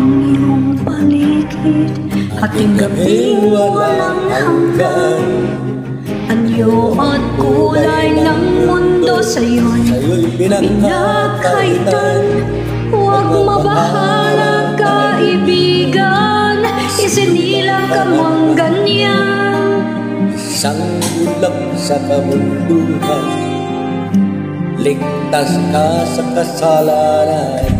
ang iyong paligid, hating gabing walang hanggan. Anyo at kulay ng mundo sa'yo'y pinagkaitan. Huwag mabahala kaibigan, isinilang ka mang ganyan. Isang ulap sa kamunduhan, ligtas ka sa kasalanan.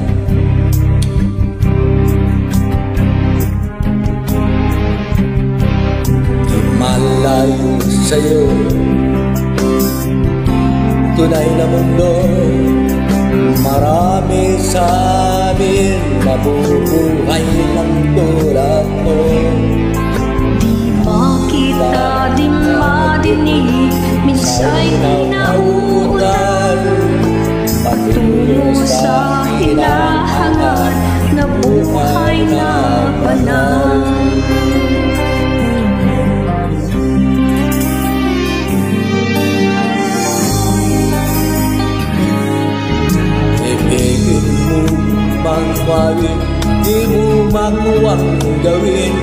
Di malayo sa'yo tunay na mundo. Marami sa amin nabubuhay ng tulad mo. Di makita, di madinig, minsa'y nauutan. Patungo sa hinahangad na buhay na banal. Ibigin mo mangwawin, di mo makuwang gawin.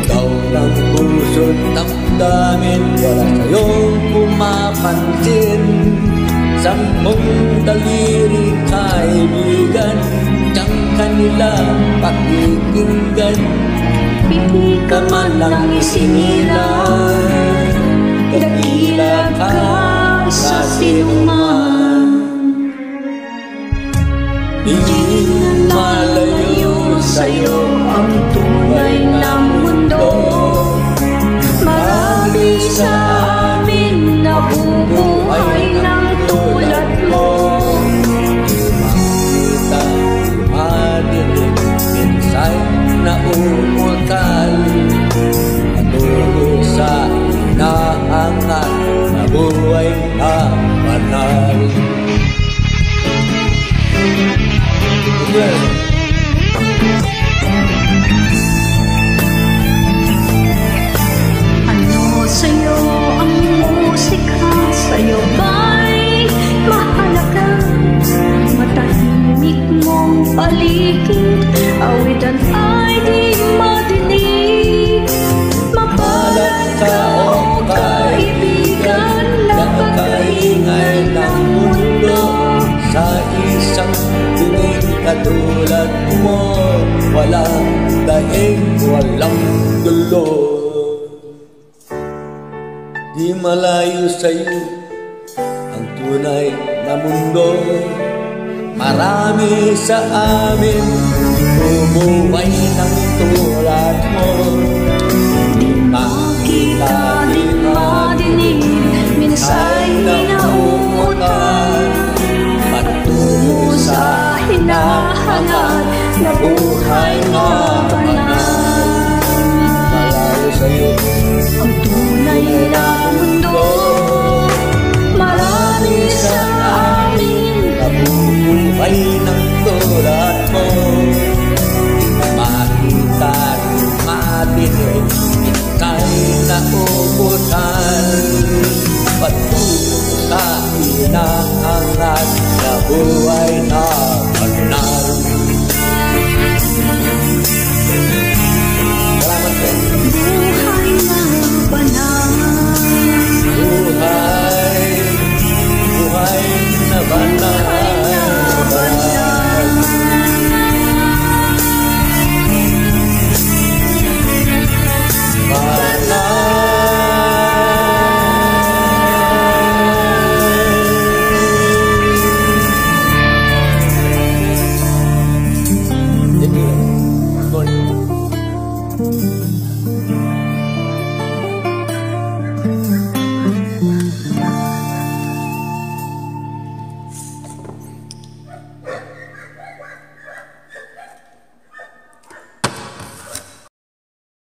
Ikaw ng puso't damdamin, wala sa'yong pumapansin. Sampung daliri kaibigan, diyang kanila pakikinggan. Pipi ka man lang isinilang, dakila ka sa sinuman. Di malayo sa'yo ang tunay na mundo. Marami sa amin nabubuhay ng tulad mo. Makita, madinig, minsay nauutal. Patungo sa hinahangat na buhay na banal. Ano sa'yo ang musika? Sa'yo ba'y mahalaga? Matahimik mong paligid, awitan ay di madinig. Mapalad ka o kaibigan, napakaingay ng mundo. Sa isang dinig katulad mo, walang daig, walang dulo. Di malayo sa'yo ang tunay na mundo. Marami sa amin bumuhay ng tulad mo. Di makita, di madinig, minsa'y nauutan. Patungo sa hinahangad na buhay na banal. Malayo sa'yo